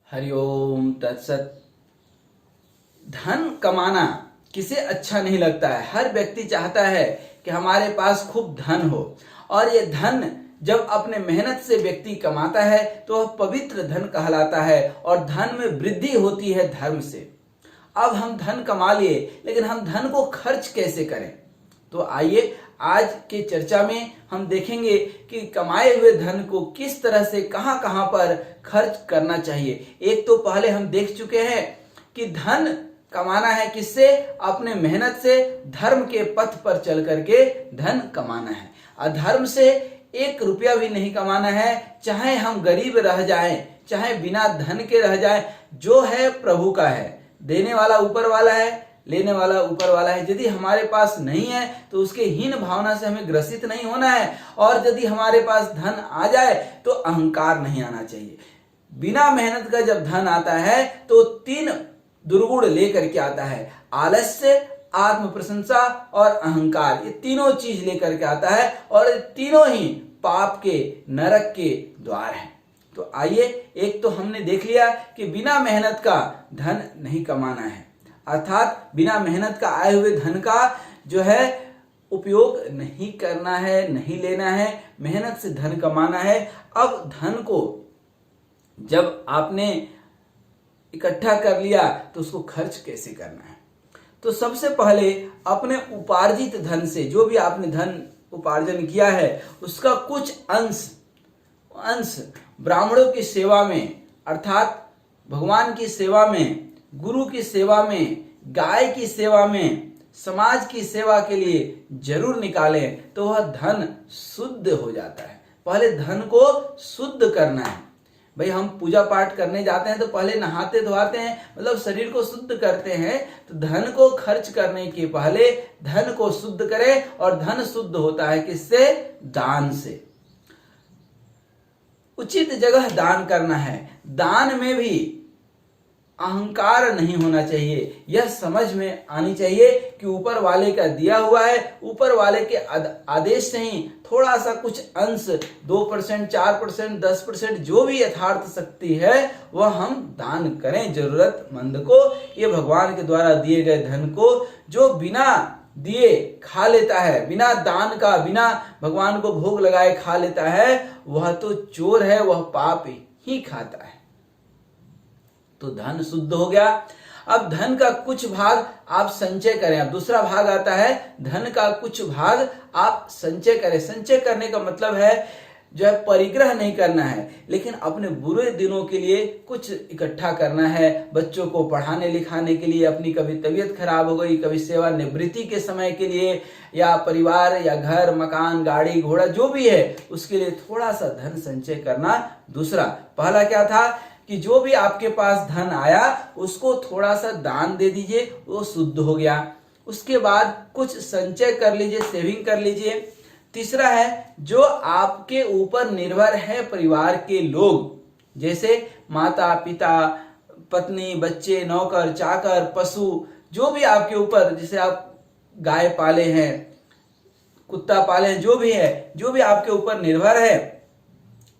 हरिओम तत्सत। धन कमाना किसे अच्छा नहीं लगता है। हर व्यक्ति चाहता है कि हमारे पास खूब धन हो, और ये धन जब अपने मेहनत से व्यक्ति कमाता है तो वह पवित्र धन कहलाता है, और धन में वृद्धि होती है धर्म से। अब हम धन कमा लिए, लेकिन हम धन को खर्च कैसे करें? तो आइए आज के चर्चा में हम देखेंगे कि कमाए हुए धन को किस तरह से कहां कहां पर खर्च करना चाहिए। एक तो पहले हम देख चुके हैं कि धन कमाना है किससे? अपने मेहनत से, धर्म के पथ पर चल करके धन कमाना है। अधर्म से 1 रुपया भी नहीं कमाना है, चाहे हम गरीब रह जाएं, चाहे बिना धन के रह जाएं। जो है प्रभु का है, देने वाला ऊपर वाला है, लेने वाला ऊपर वाला है। यदि हमारे पास नहीं है तो उसके हीन भावना से हमें ग्रसित नहीं होना है, और यदि हमारे पास धन आ जाए तो अहंकार नहीं आना चाहिए। बिना मेहनत का जब धन आता है तो 3 दुर्गुण लेकर के आता है: आलस्य, आत्म प्रशंसा और अहंकार। ये तीनों चीज लेकर के आता है, और तीनों ही पाप के, नरक के द्वार हैं। तो आइए, एक तो हमने देख लिया कि बिना मेहनत का धन नहीं कमाना है, अर्थात बिना मेहनत का आए हुए धन का जो है उपयोग नहीं करना है, नहीं लेना है, मेहनत से धन कमाना है। अब धन को जब आपने इकट्ठा कर लिया तो उसको खर्च कैसे करना है? तो सबसे पहले अपने उपार्जित धन से, जो भी आपने धन उपार्जन किया है, उसका कुछ अंश ब्राह्मणों की सेवा में, अर्थात भगवान की सेवा में, गुरु की सेवा में, गाय की सेवा में, समाज की सेवा के लिए जरूर निकालें, तो वह धन शुद्ध हो जाता है। पहले धन को शुद्ध करना है। भाई, हम पूजा पाठ करने जाते हैं तो पहले नहाते धोआते हैं, मतलब शरीर को शुद्ध करते हैं। तो धन को खर्च करने के पहले धन को शुद्ध करें, और धन शुद्ध होता है किससे? दान से। उचित जगह दान करना है। दान में भी अहंकार नहीं होना चाहिए। यह समझ में आनी चाहिए कि ऊपर वाले का दिया हुआ है, ऊपर वाले के आदेश से ही थोड़ा सा कुछ अंश, 2%, 4%, 10%, जो भी यथार्थ शक्ति है वह हम दान करें जरूरतमंद को। ये भगवान के द्वारा दिए गए धन को जो बिना दिए खा लेता है, बिना दान का, बिना भगवान को भोग लगाए खा लेता है, वह तो चोर है, वह पाप ही खाता है। तो धन शुद्ध हो गया। अब धन का कुछ भाग आप संचय करें। अब दूसरा भाग आता है, धन का कुछ भाग आप संचय करें। संचय करने का मतलब है जो है परिग्रह नहीं करना है, लेकिन अपने बुरे दिनों के लिए कुछ इकट्ठा करना है। बच्चों को पढ़ाने लिखाने के लिए, अपनी कभी तबीयत खराब हो गई, कभी सेवानिवृत्ति के समय के लिए, या परिवार या घर मकान गाड़ी घोड़ा जो भी है उसके लिए थोड़ा सा धन संचय करना। दूसरा, पहला क्या था कि जो भी आपके पास धन आया उसको थोड़ा सा दान दे दीजिए, वो शुद्ध हो गया। उसके बाद कुछ संचय कर लीजिए, सेविंग कर लीजिए। तीसरा है, जो आपके ऊपर निर्भर है परिवार के लोग, जैसे माता पिता, पत्नी, बच्चे, नौकर चाकर, पशु, जो भी आपके ऊपर, जैसे आप गाय पाले हैं, कुत्ता पाले हैं, जो भी है, जो भी आपके ऊपर निर्भर है,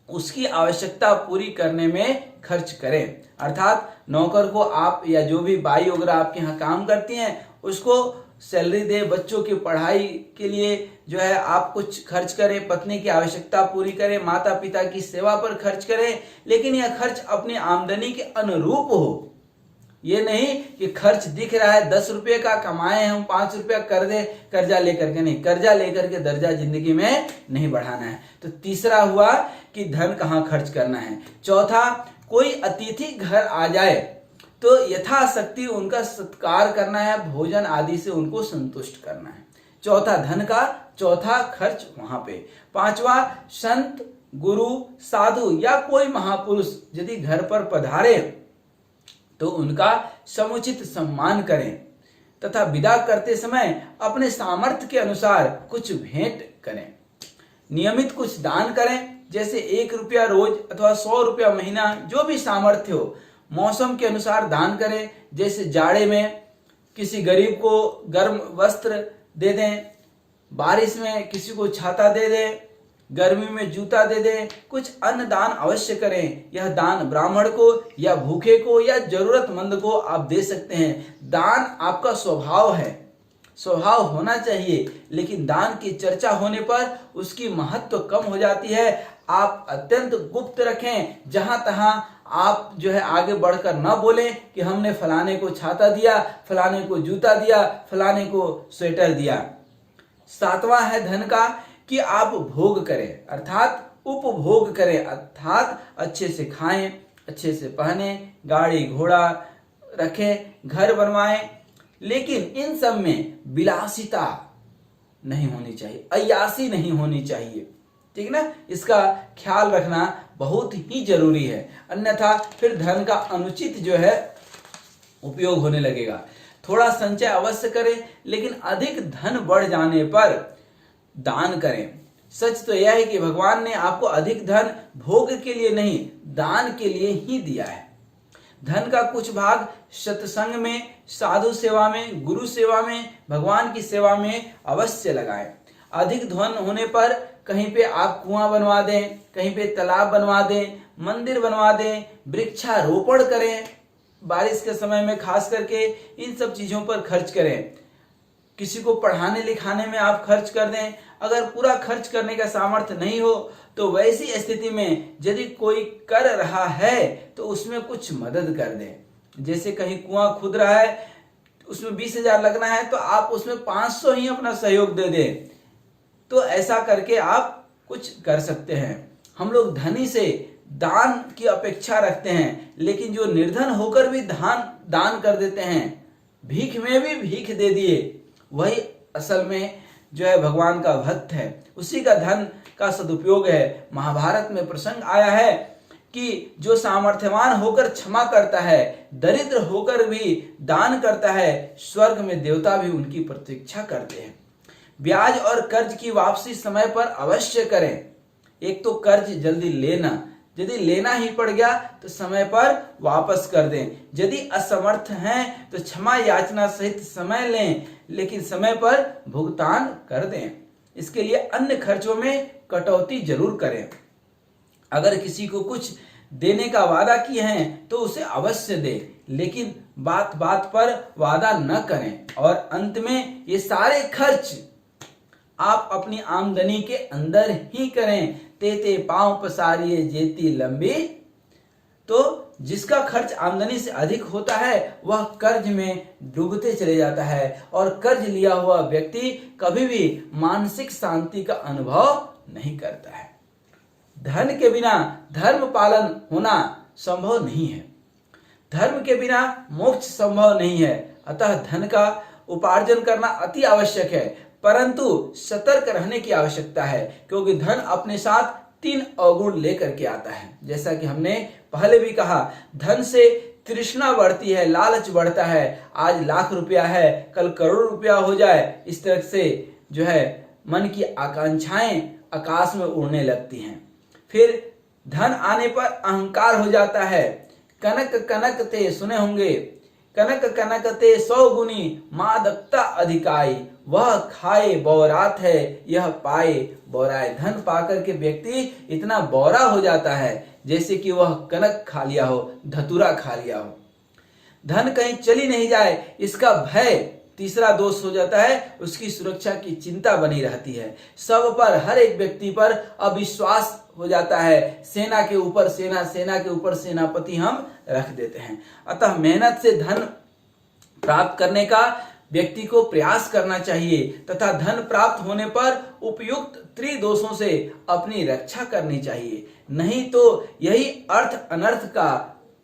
उसकी आवश्यकता पूरी करने में खर्च करें। अर्थात नौकर को आप, या जो भी बाई वगैरह आपके यहाँ काम करती हैं, उसको सैलरी दे, बच्चों की पढ़ाई के लिए जो है आप कुछ खर्च करें, पत्नी की आवश्यकता पूरी करें, माता पिता की सेवा पर खर्च करें, लेकिन यह खर्च अपनी आमदनी के अनुरूप हो। ये नहीं कि खर्च दिख रहा है 10 रुपये का कमाए हम 5 रुपया कर दे कर्जा लेकर के, नहीं, कर्जा लेकर के दर्जा जिंदगी में नहीं बढ़ाना है। तो तीसरा हुआ कि धन कहाँ खर्च करना है। चौथा, कोई अतिथि घर आ जाए तो यथाशक्ति उनका सत्कार करना है, भोजन आदि से उनको संतुष्ट करना है। चौथा धन का चौथा खर्च वहां पे। पांचवा, संत, गुरु, साधु या कोई महापुरुष यदि घर पर पधारे तो उनका समुचित सम्मान करें, तथा विदा करते समय अपने सामर्थ्य के अनुसार कुछ भेंट करें। नियमित कुछ दान करें, जैसे 1 रुपया रोज अथवा 100 रुपया महीना, जो भी सामर्थ्य हो। मौसम के अनुसार दान करें, जैसे जाड़े में किसी गरीब को गर्म वस्त्र दे दें, बारिश में किसी को छाता दे दें, गर्मी में जूता दे दें, कुछ अन्न दान अवश्य करें। यह दान ब्राह्मण को या भूखे को या जरूरतमंद को आप दे सकते हैं। दान आपका स्वभाव है, स्वभाव होना चाहिए, लेकिन दान की चर्चा होने पर उसकी महत्व कम हो जाती है। आप अत्यंत गुप्त रखें, जहां तहां आप आगे बढ़कर न बोलें कि हमने फलाने को छाता दिया, फलाने को जूता दिया, फलाने को स्वेटर दिया। सातवां है धन का कि आप भोग करें, अर्थात उपभोग करें, अर्थात अच्छे से खाएं, अच्छे से पहने, गाड़ी घोड़ा रखें, घर बनवाएं, लेकिन इन सब में विलासिता नहीं होनी चाहिए, अय्यासी नहीं होनी चाहिए, ठीक ना। इसका ख्याल रखना बहुत ही जरूरी है, अन्यथा फिर धन का अनुचित उपयोग होने लगेगा। थोड़ा संचय अवश्य करें, लेकिन अधिक धन बढ़ जाने पर दान करें। सच तो यह है कि भगवान ने आपको अधिक धन भोग के लिए नहीं, दान के लिए ही दिया है। धन का कुछ भाग सत्संग में, साधु सेवा में, गुरु सेवा में, भगवान की सेवा में अवश्य लगाएं। अधिक धन होने पर कहीं पे आप कुआं बनवा दें, कहीं पे तालाब बनवा दें, मंदिर बनवा दें, वृक्षारोपण करें। बारिश के समय में खास करके इन सब चीजों पर खर्च करें। किसी को पढ़ाने लिखाने में आप खर्च कर दें। अगर पूरा खर्च करने का सामर्थ्य नहीं हो तो वैसी स्थिति में यदि कोई कर रहा है तो उसमें कुछ मदद कर दें। जैसे कहीं कुआं खुद रहा है, उसमें 20,000 लगना है तो आप उसमें 500 ही अपना सहयोग दे दें, तो ऐसा करके आप कुछ कर सकते हैं। हम लोग धनी से दान की अपेक्षा रखते हैं, लेकिन जो निर्धन होकर भी दान कर देते हैं, भीख में भी भीख दे दिए, वही असल में भगवान का भक्त है, उसी का धन का सदुपयोग है। महाभारत में प्रसंग आया है कि जो सामर्थ्यवान होकर क्षमा करता है, दरिद्र होकर भी दान करता है, स्वर्ग में देवता भी उनकी प्रतीक्षा करते हैं। ब्याज और कर्ज की वापसी समय पर अवश्य करें। एक तो कर्ज जल्दी लेना, यदि लेना ही पड़ गया तो समय पर वापस कर दें। यदि असमर्थ हैं तो क्षमा याचना सहित समय लें, लेकिन समय पर भुगतान कर दें। इसके लिए अन्य खर्चों में कटौती जरूर करें। अगर किसी को कुछ देने का वादा किए हैं तो उसे अवश्य दें, लेकिन बात बात पर वादा न करें। और अंत में ये सारे खर्च आप अपनी आमदनी के अंदर ही करें। तेते पांव पसारिए जेती लंबी। तो जिसका खर्च आमदनी से अधिक होता है वह कर्ज में डूबते चले जाता है, और कर्ज लिया हुआ व्यक्ति कभी भी मानसिक शांति का अनुभव नहीं करता है। धन के बिना धर्म पालन होना संभव नहीं है, धर्म के बिना मोक्ष संभव नहीं है। अतः धन का उपार्जन करना अति आवश्यक है, परंतु सतर्क रहने की आवश्यकता है, क्योंकि धन अपने साथ 3 अवगुण लेकर के आता है। जैसा कि हमने पहले भी कहा, धन से तृष्णा बढ़ती है, लालच बढ़ता है। आज लाख रुपया है, कल करोड़ रुपया हो जाए, इस तरह से मन की आकांक्षाएं आकाश में उड़ने लगती हैं। फिर धन आने पर अहंकार हो जाता है। कनक कनक ते सुने होंगे, कनक कनक ते 100 गुनी मादकता अधिकाई। वह खाए बौरात है, यह पाए बौराए। धन पाकर के व्यक्ति इतना बौरा हो जाता है जैसे कि वह कनक खा लिया हो, धतूरा खा लिया हो। धन कहीं चली नहीं जाए इसका भय तीसरा दोष हो जाता है, उसकी सुरक्षा की चिंता बनी रहती है। सब पर, हर एक व्यक्ति पर अविश्वास हो जाता है। सेना के ऊपर सेना, सेना के ऊपर सेनापति हम रख देते हैं। अतः मेहनत से धन प्राप्त करने का व्यक्ति को प्रयास करना चाहिए, तथा धन प्राप्त होने पर उपयुक्त त्रिदोषों से अपनी रक्षा करनी चाहिए, नहीं तो यही अर्थ अनर्थ का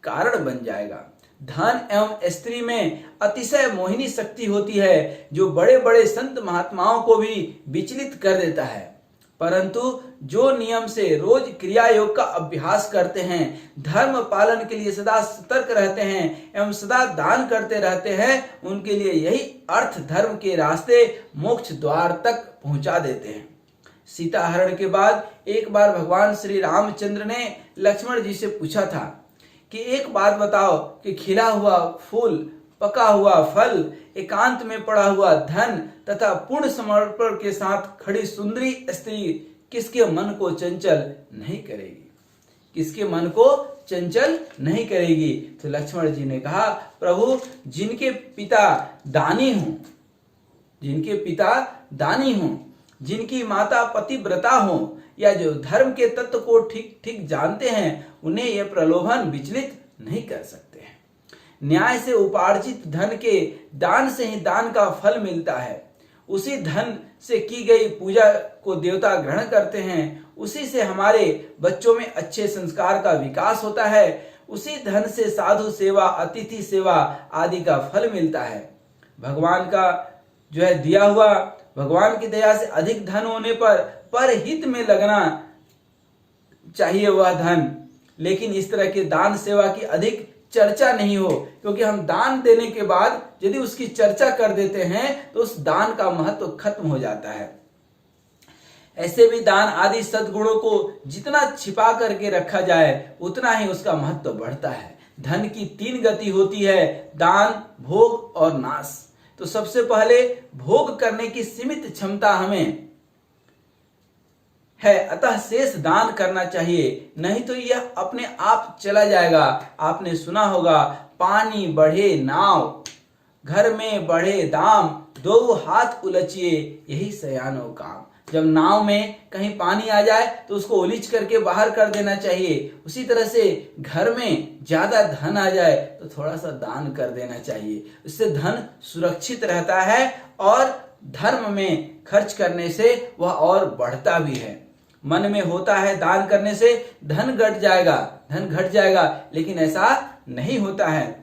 कारण बन जाएगा। धन एवं स्त्री में अतिशय मोहिनी शक्ति होती है, जो बड़े बड़े संत महात्माओं को भी विचलित कर देता है। परंतु जो नियम से रोज क्रिया योग का अभ्यास करते हैं, धर्म पालन के लिए सदा सतर्क रहते हैं एवं सदा दान करते रहते हैं, उनके लिए यही अर्थ धर्म के रास्ते मोक्ष द्वार तक पहुंचा देते हैं। सीता हरण के बाद एक बार भगवान श्री रामचंद्र ने लक्ष्मण जी से पूछा था कि एक बात बताओ कि खिला हुआ फूल, पका हुआ फल, एकांत में पड़ा हुआ धन तथा पूर्ण समर्पण के साथ खड़ी सुंदरी स्त्री किसके मन को चंचल नहीं करेगी, किसके मन को चंचल नहीं करेगी। तो लक्ष्मण जी ने कहा, प्रभु जिनके पिता दानी हों, जिनके पिता दानी हों, जिनकी माता पतिव्रता हो, या जो धर्म के तत्व को ठीक ठीक जानते हैं, उन्हें यह प्रलोभन विचलित नहीं कर सकते हैं। न्याय से उपार्जित धन के दान से ही दान का फल मिलता है। उसी धन से की गई पूजा को देवता ग्रहण करते हैं। उसी से हमारे बच्चों में अच्छे संस्कार का विकास होता है। उसी धन से साधु सेवा, अतिथि सेवा आदि का फल मिलता है। भगवान का जो है दिया हुआ, भगवान की दया से अधिक धन होने पर हित में लगना चाहिए वह धन, लेकिन इस तरह के दान सेवा की अधिक चर्चा नहीं हो, क्योंकि हम दान देने के बाद यदि उसकी चर्चा कर देते हैं तो उस दान का महत्व खत्म हो जाता है। ऐसे भी दान आदि सद्गुणों को जितना छिपा करके रखा जाए उतना ही उसका महत्व बढ़ता है। धन की 3 गति होती है, दान, भोग और नाश। तो सबसे पहले भोग करने की सीमित क्षमता हमें है, अतः शेष दान करना चाहिए, नहीं तो यह अपने आप चला जाएगा। आपने सुना होगा, पानी बढ़े नाव, घर में बढ़े दाम, दो हाथ उलचिए यही सयानो काम। जब नाव में कहीं पानी आ जाए तो उसको उलीच करके बाहर कर देना चाहिए। उसी तरह से घर में ज्यादा धन आ जाए तो थोड़ा सा दान कर देना चाहिए। इससे धन सुरक्षित रहता है और धर्म में खर्च करने से वह और बढ़ता भी है। मन में होता है दान करने से धन घट जाएगा, धन घट जाएगा, लेकिन ऐसा नहीं होता है।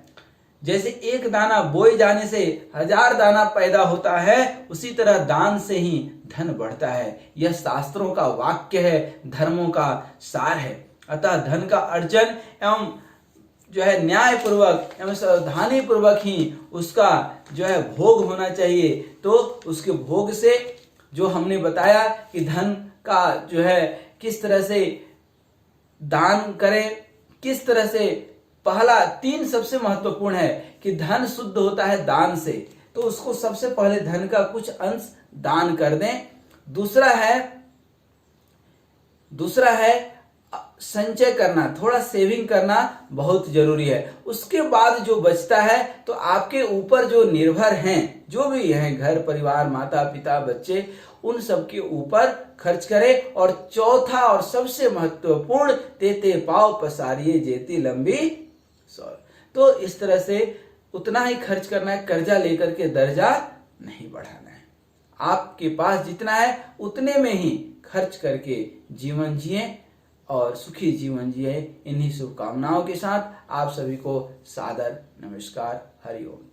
जैसे एक दाना बोए जाने से 1000 दाना पैदा होता है, उसी तरह दान से ही धन बढ़ता है। यह शास्त्रों का वाक्य है, धर्मों का सार है। अतः धन का अर्जन एवं जो है न्याय पूर्वक एवं सावधानी पूर्वक ही उसका जो है भोग होना चाहिए। तो उसके भोग से जो हमने बताया कि धन का जो है किस तरह से दान करें, किस तरह से पहला 3 सबसे महत्वपूर्ण है कि धन शुद्ध होता है दान से, तो उसको सबसे पहले धन का कुछ अंश दान कर दें। दूसरा है संचय करना, थोड़ा सेविंग करना बहुत जरूरी है। उसके बाद जो बचता है तो आपके ऊपर जो निर्भर हैं, जो भी हैं, घर परिवार, माता पिता, बच्चे, उन सब के ऊपर खर्च करें। और चौथा और सबसे महत्वपूर्ण, तेते पाव पसारिए जेती लंबी सौर। तो इस तरह से उतना ही खर्च करना है, कर्जा लेकर के दर्जा नहीं बढ़ाना है। आपके पास जितना है उतने में ही खर्च करके जीवन जिए और सुखी जीवन जिए। इन्हीं शुभकामनाओं के साथ आप सभी को सादर नमस्कार। हरि ओम।